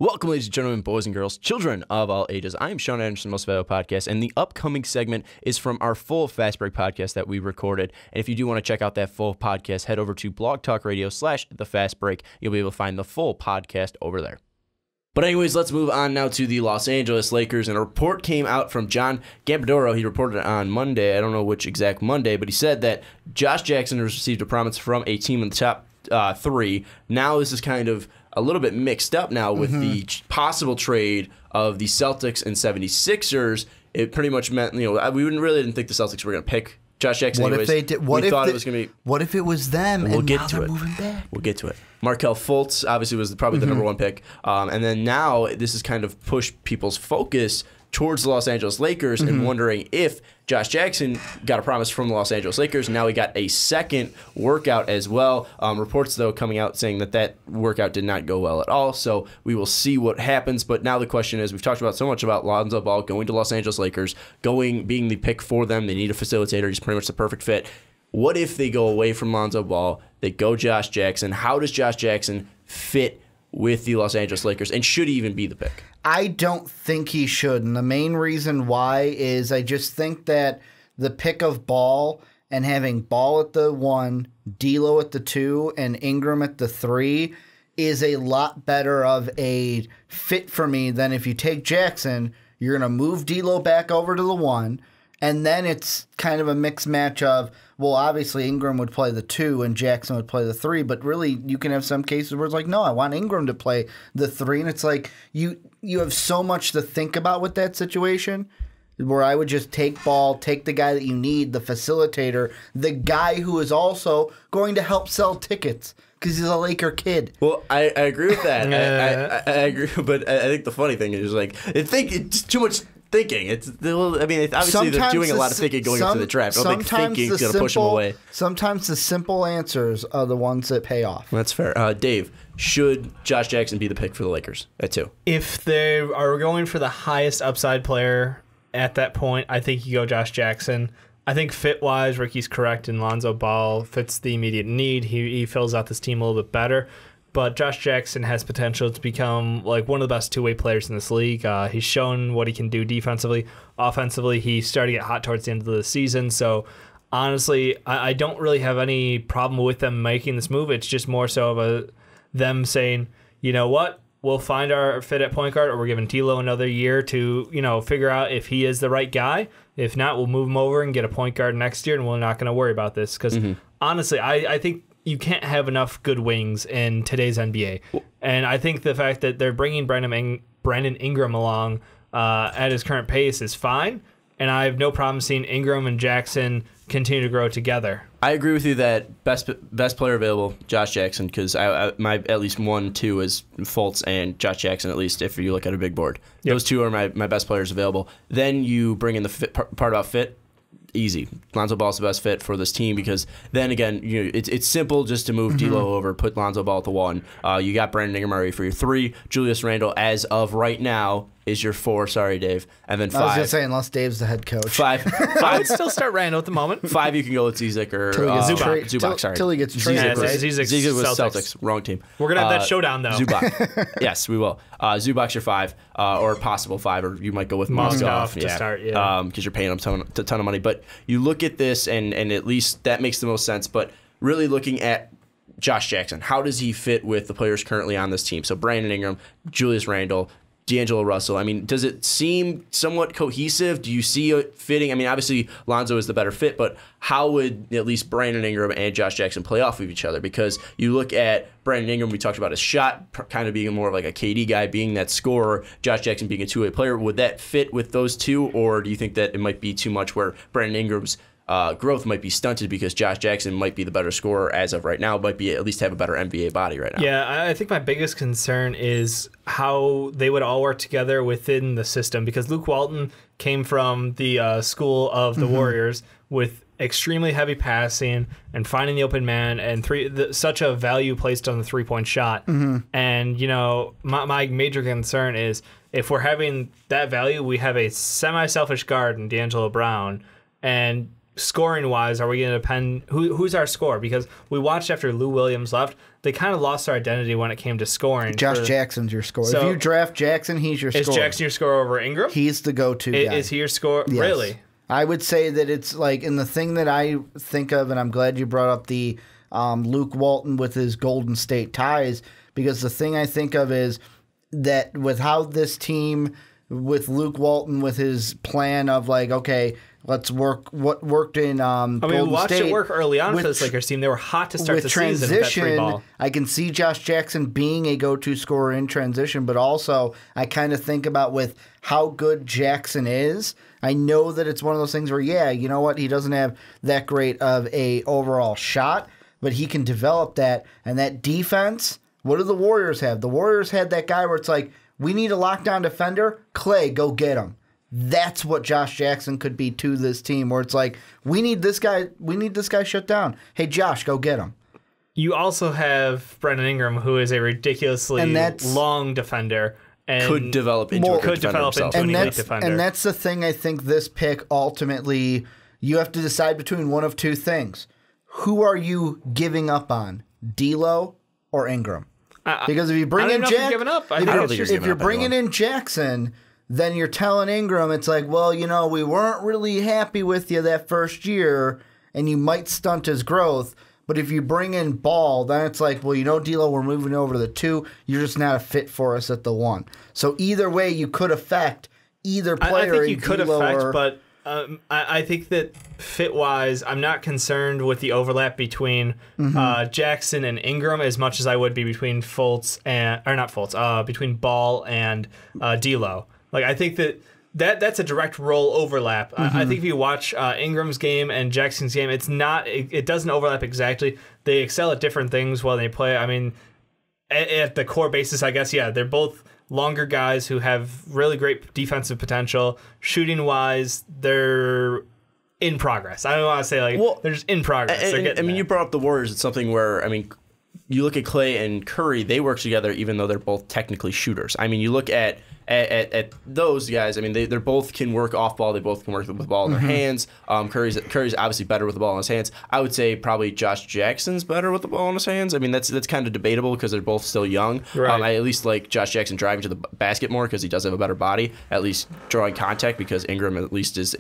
Welcome, ladies and gentlemen, boys and girls, children of all ages. I am Sean Anderson, Most Valuable Podcast, and the upcoming segment is from our full Fast Break podcast that we recorded. And if you do want to check out that full podcast, head over to Blog Talk Radio/The Fast Break. You'll be able to find the full podcast over there. But anyways, let's move on now to the Los Angeles Lakers. And a report came out from John Gambadoro. He reported on Monday. I don't know which exact Monday, but he said that Josh Jackson has received a promise from a team in the top three. Now this is kind of a little bit mixed up now with the possible trade of the Celtics and 76ers. It pretty much meant, we really didn't think the Celtics were going to pick Josh Jackson. What anyways. if they did? It was going to be. What if it was them? We'll and get now to they're it. Moving back. We'll get to it. Markelle Fultz obviously was probably the number one pick, and then now this has kind of pushed people's focus towards the Los Angeles Lakers and wondering if Josh Jackson got a promise from the Los Angeles Lakers. Now he got a second workout as well. Reports, though, coming out saying that workout did not go well at all. So we will see what happens. But now the question is, we've talked about so much about Lonzo Ball going to Los Angeles Lakers, being the pick for them. They need a facilitator. He's pretty much the perfect fit. What if they go away from Lonzo Ball? They go Josh Jackson. How does Josh Jackson fit with the Los Angeles Lakers, and should he even be the pick? I don't think he should, and the main reason why is I just think that the pick of Ball and having Ball at the 1, D'Lo at the 2, and Ingram at the 3 is a lot better of a fit for me than if you take Jackson, you're going to move D'Lo back over to the 1, and then it's kind of a mixed match of, well, obviously Ingram would play the 2 and Jackson would play the 3, but really you can have some cases where it's like, no, I want Ingram to play the 3, and it's like you have so much to think about with that situation where I would just take Ball, take the guy that you need, the facilitator, the guy who is also going to help sell tickets because he's a Laker kid. Well, I agree with that. I agree, but I think the funny thing is it's too much thinking. Obviously they're doing a lot of thinking going into the draft. I don't think thinking is going to push them away. Sometimes the simple answers are the ones that pay off. That's fair. Dave, should Josh Jackson be the pick for the Lakers at 2? If they are going for the highest upside player at that point, I think you go Josh Jackson. I think fit-wise, Ricky's correct, and Lonzo Ball fits the immediate need. He fills out this team a little bit better. But Josh Jackson has potential to become like one of the best two-way players in this league. He's shown what he can do defensively. Offensively, he started to get hot towards the end of the season. So honestly, I don't really have any problem with them making this move. It's just more so of them saying, you know what, we'll find our fit at point guard, or we're giving D'Lo another year to figure out if he is the right guy. If not, we'll move him over and get a point guard next year, and we're not going to worry about this. Because honestly, I think you can't have enough good wings in today's NBA. And I think the fact that they're bringing Brandon Ingram along at his current pace is fine. And I have no problem seeing Ingram and Jackson continue to grow together. I agree with you that best player available, Josh Jackson, because my at least 1, 2 is Fultz and Josh Jackson, at least if you look at a big board. Yep. Those two are my best players available. Then you bring in the part about fit. Easy. Lonzo Ball's the best fit for this team because then again, it's simple just to move D'Lo over, put Lonzo Ball at the 1. You got Brandon Ingram already for your 3. Julius Randle, as of right now, is your 4. Sorry, Dave. And then 5. I was just saying, unless Dave's the head coach. 5. I would still start Randle at the moment. 5, you can go with Zizic or Zubac. Sorry, till he gets traded. Zizic was Celtics. Wrong team. We're gonna have that showdown though. Zubac. Yes, we will. Zubac's your 5, or possible 5, or you might go with Mozgov to start. Yeah, because you're paying him a ton of money. But you look at this, and at least that makes the most sense. But really looking at Josh Jackson, how does he fit with the players currently on this team? So Brandon Ingram, Julius Randle, D'Angelo Russell. I mean, does it seem somewhat cohesive? Do you see it fitting? I mean, obviously Lonzo is the better fit, but how would at least Brandon Ingram and Josh Jackson play off of each other? Because you look at Brandon Ingram, we talked about his shot kind of being more of like a KD guy, being that scorer, Josh Jackson being a two-way player. Would that fit with those two, or do you think that it might be too much where Brandon Ingram's growth might be stunted because Josh Jackson might be the better scorer as of right now, might be at least have a better NBA body right now? Yeah, I think my biggest concern is how they would all work together within the system, because Luke Walton came from the school of the Warriors with extremely heavy passing and finding the open man and such a value placed on the three-point shot. And, my major concern is if we're having that value, we have a semi-selfish guard in D'Angelo Brown, and scoring wise, are we going to depend who's our scorer? Because we watched after Lou Williams left, they kind of lost their identity when it came to scoring. Josh Jackson's your scorer. So, if you draft Jackson, he's your scorer. Is Jackson your scorer over Ingram? He's the go-to guy. Is he your scorer? Yes. Really? I would say that it's like, and the thing that I think of, and I'm glad you brought up the Luke Walton with his Golden State ties, because the thing I think of is that with how this team, with Luke Walton, with his plan of like, okay, let's work what worked in Golden we watched State. it work early on for this Lakers team. They were hot to start the season with that three ball. I can see Josh Jackson being a go-to scorer in transition, but also I kind of think about with how good Jackson is. I know that it's one of those things where, yeah, you know what, he doesn't have that great of a overall shot, but he can develop that. And that defense, what do the Warriors have? The Warriors had that guy where it's like, we need a lockdown defender. Clay, go get him. That's what Josh Jackson could be to this team, where it's like, we need this guy shut down. Hey, Josh, go get him. You also have Brandon Ingram, who is a ridiculously long defender. And could develop into an elite defender. And that's the thing. I think this pick ultimately, you have to decide between one of two things. Who are you giving up on, D'Lo or Ingram? Because if you bring in if you're bringing in Jackson, then you're telling Ingram, it's like, well, you know, we weren't really happy with you that first year, and you might stunt his growth. But if you bring in Ball, then it's like, well, you know, D'Lo, we're moving over to the 2. You're just not a fit for us at the 1. So either way, you could affect either player. I think you could affect, but I think that fit-wise, I'm not concerned with the overlap between Jackson and Ingram as much as I would be between between Ball and D'Lo. Like, I think that's a direct role overlap. I think if you watch Ingram's game and Jackson's game, it doesn't overlap exactly. They excel at different things while they play. I mean, at the core basis, I guess, yeah, they're both longer guys who have really great defensive potential. Shooting wise, they're in progress. I don't want to say they're just in progress. You brought up the Warriors. It's something where, you look at Clay and Curry, they work together even though they're both technically shooters. I mean, you look at those guys, they both can work off ball. They both can work with the ball in their hands. Curry's obviously better with the ball in his hands. I would say probably Josh Jackson's better with the ball in his hands. That's kind of debatable because they're both still young. Right. I at least like Josh Jackson driving to the basket more because he does have a better body, at least drawing contact, because Ingram at least is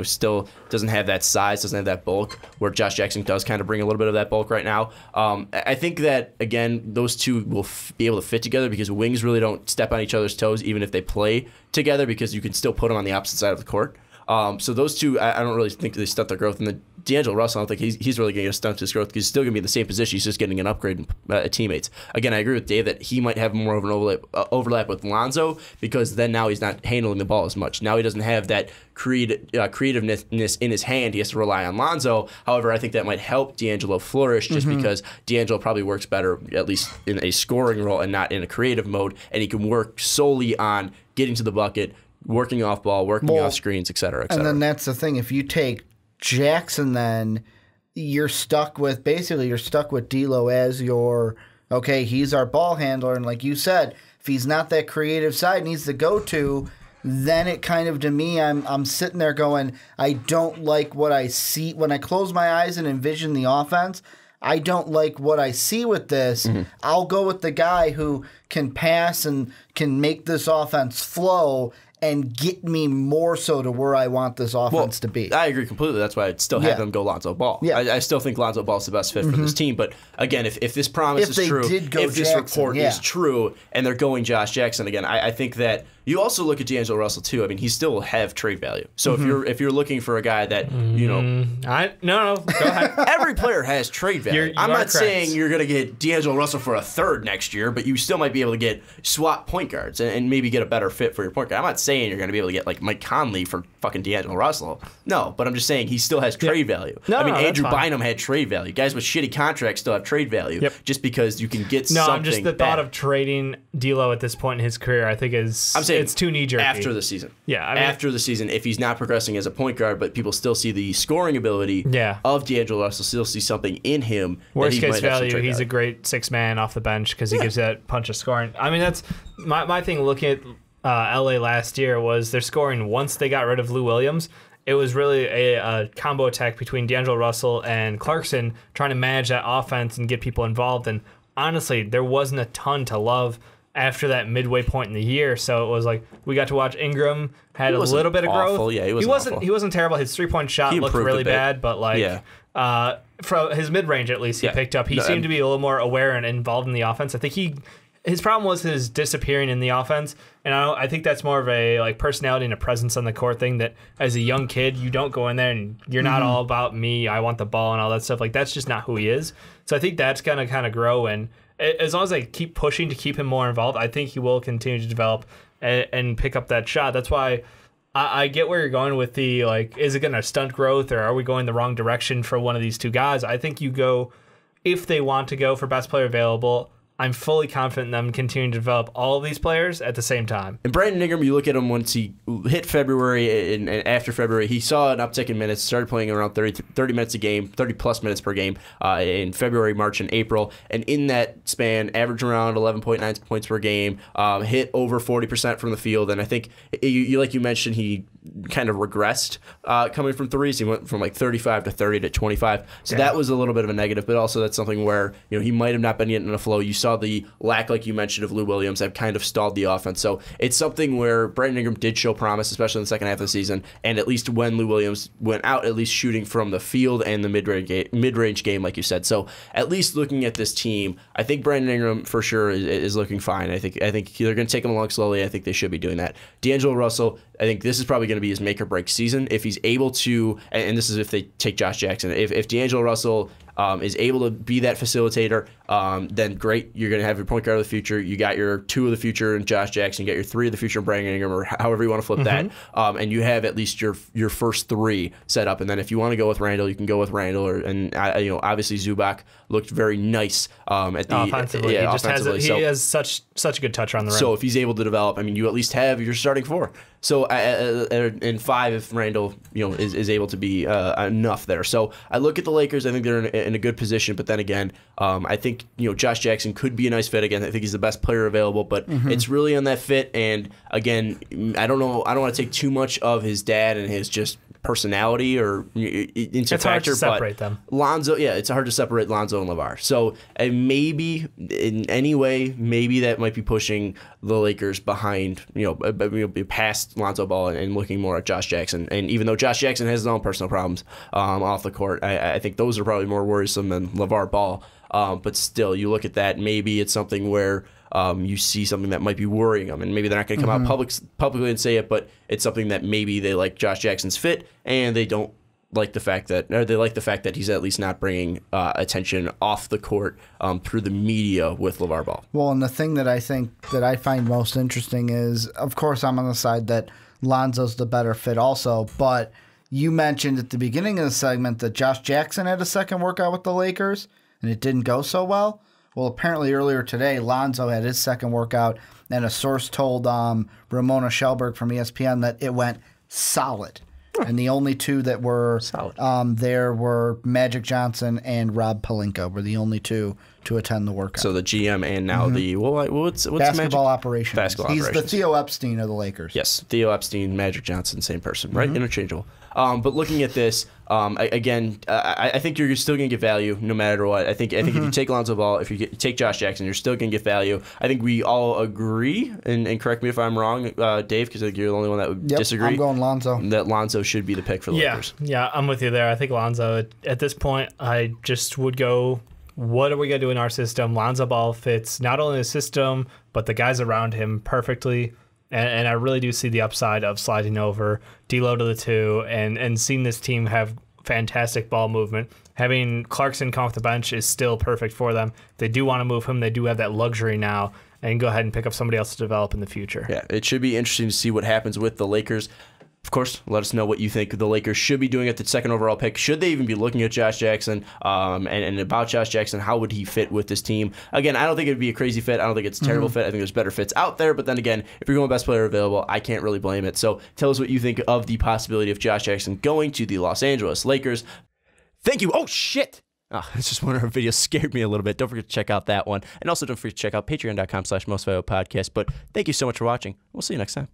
still doesn't have that size, doesn't have that bulk, where Josh Jackson does kind of bring a little bit of that bulk right now. I think that, again, those two will be able to fit together because wings really don't step on each other's toes even if they play together, because you can still put them on the opposite side of the court. So those two, I don't really think they stunt their growth. And D'Angelo Russell, I don't think he's really going to stunt his growth because he's still going to be in the same position. He's just getting an upgrade in teammates. Again, I agree with Dave that he might have more of an overlap with Lonzo, because then now he's not handling the ball as much. Now he doesn't have that creativeness in his hand. He has to rely on Lonzo. However, I think that might help D'Angelo flourish just because D'Angelo probably works better, at least in a scoring role and not in a creative mode, and he can work solely on getting to the bucket, working off ball, working off screens, et cetera, et cetera. And then that's the thing. If you take Jackson, then you're stuck with D'Lo as your, okay, he's our ball handler. And like you said, if he's not that creative side, needs to go to, then it kind of, to me, I'm sitting there going, I don't like what I see. When I close my eyes and envision the offense, I don't like what I see with this. I'll go with the guy who can pass and can make this offense flow and get me more so to where I want this offense to be. I agree completely. That's why I'd still have them go Lonzo Ball. Yeah. I still think Lonzo Ball's the best fit for this team. But again, if this promise is true, if this report is true, and they're going Josh Jackson again, I think that you also look at D'Angelo Russell too. He still will have trade value. So if you're looking for a guy that no, go ahead. Every player has trade value. I'm not saying you're going to get D'Angelo Russell for a third next year, but you still might be able to get swap point guards and maybe get a better fit for your point guard. I'm not saying you're going to be able to get like Mike Conley for fucking D'Angelo Russell. No, but I'm just saying he still has trade value. Andrew Bynum had trade value. Guys with shitty contracts still have trade value just because you can get something. I'm just the thought of trading D'Lo at this point in his career, I think it's too knee-jerky. After the season. Yeah. After the season, if he's not progressing as a point guard, but people still see the scoring ability of D'Angelo Russell, still see something in him. Worst case value, he's a great six-man off the bench because he gives that punch of scoring. That's my thing looking at LA last year was their scoring once they got rid of Lou Williams. It was really a combo attack between D'Angelo Russell and Clarkson trying to manage that offense and get people involved. And honestly, there wasn't a ton to love after that midway point in the year. So it was like we got to watch Ingram had a little bit of growth. Yeah, he wasn't terrible. His 3-point shot looked really bad, but from his mid range at least he picked up. He seemed to be a little more aware and involved in the offense. I think his problem was his disappearing in the offense, and I think that's more of a like personality and a presence on the court thing. That as a young kid, you don't go in there and you're not all about me. I want the ball and all that stuff. Like that's just not who he is. So I think that's gonna kind of grow, and as long as they keep pushing to keep him more involved, I think he will continue to develop and pick up that shot. That's why I get where you're going with the like, is it gonna stunt growth or are we going the wrong direction for one of these two guys? I think you go if they want to go for best player available. I'm fully confident in them continuing to develop all of these players at the same time. And Brandon Ingram, you look at him once he hit February and after February, he saw an uptick in minutes, started playing around 30 minutes a game, 30-plus minutes per game in February, March, and April. And in that span, averaged around 11.9 points per game, hit over 40% from the field. And I think, like you mentioned, he kind of regressed coming from threes. He went from like 35 to 30 to 25. So that was a little bit of a negative, but also that's something where he might have not been getting in a flow. You saw the lack, like you mentioned, of Lou Williams that kind of stalled the offense. So it's something where Brandon Ingram did show promise, especially in the second half of the season, and at least when Lou Williams went out, at least shooting from the field and the mid-range game, like you said. So at least looking at this team, I think Brandon Ingram for sure is looking fine. I think they're going to take him along slowly. I think they should be doing that. D'Angelo Russell, I think this is probably going to be his make or break season if he's able to, and this is if they take Josh Jackson. If D'Angelo Russell is able to be that facilitator, then great. You're going to have your point guard of the future. You got your 2 of the future in Josh Jackson. You got your 3 of the future in Brandon Ingram, or however you want to flip that. And you have at least your first 3 set up. And then if you want to go with Randall, you can go with Randall. Obviously Zubac looked very nice at the offensively. He has such a good touch on the rim. So if he's able to develop, you at least have your starting 4. So in 5, if Randall is able to be enough there. So I look at the Lakers. I think they're in a good position. But then again, I think Josh Jackson could be a nice fit again. I think he's the best player available. But it's really on that fit. And again, I don't know. I don't want to take too much of his dad and his just personality or into it's hard to separate them. Lonzo, it's hard to separate Lonzo and LeVar. So maybe in any way, maybe that might be pushing the Lakers behind, past Lonzo Ball and looking more at Josh Jackson. And even though Josh Jackson has his own personal problems off the court, I think those are probably more worrisome than LeVar Ball. But still, you look at that, maybe it's something where you see something that might be worrying them, and maybe they're not going to come out publicly and say it, but it's something that maybe they like Josh Jackson's fit, and they don't like the fact that, or they like the fact that he's at least not bringing attention off the court through the media with LeVar Ball. Well, and the thing that I think that I find most interesting is, of course, I'm on the side that Lonzo's the better fit also, but you mentioned at the beginning of the segment that Josh Jackson had a second workout with the Lakers, and it didn't go so well. Well, apparently earlier today, Lonzo had his second workout, and a source told Ramona Shelberg from ESPN that it went solid. And the only 2 that were there were Magic Johnson and Rob Pelinka were the only 2 to attend the workout. So the GM and now the what's basketball operations. He's operations. the Theo Epstein of the Lakers. Yes, Theo Epstein, Magic Johnson, same person, right? Interchangeable. But looking at this, I think you're still going to get value no matter what. I think if you take Lonzo Ball, if you take Josh Jackson, you're still going to get value. I think we all agree, and correct me if I'm wrong, Dave, because I think you're the only one that would disagree. I'm going Lonzo. That Lonzo should be the pick for the Lakers. Yeah, I'm with you there. I think Lonzo, at this point, I just would go, what are we going to do in our system? Lonzo Ball fits not only the system, but the guys around him perfectly. And I really do see the upside of sliding over D'Lo to the 2 and seeing this team have fantastic ball movement. Having Clarkson come off the bench is still perfect for them. If they do want to move him, they do have that luxury now and go ahead and pick up somebody else to develop in the future. Yeah, it should be interesting to see what happens with the Lakers. Of course, let us know what you think the Lakers should be doing at the second overall pick. Should they even be looking at Josh Jackson? And about Josh Jackson, how would he fit with this team? Again, I don't think it would be a crazy fit. I don't think it's a terrible fit. I think there's better fits out there. But then again, if you're going best player available, I can't really blame it. So tell us what you think of the possibility of Josh Jackson going to the Los Angeles Lakers. Thank you. Oh, shit. Oh, it's just one of our videos scared me a little bit. Don't forget to check out that one. And also don't forget to check out patreon.com/mostvaluablepodcast. But thank you so much for watching. We'll see you next time.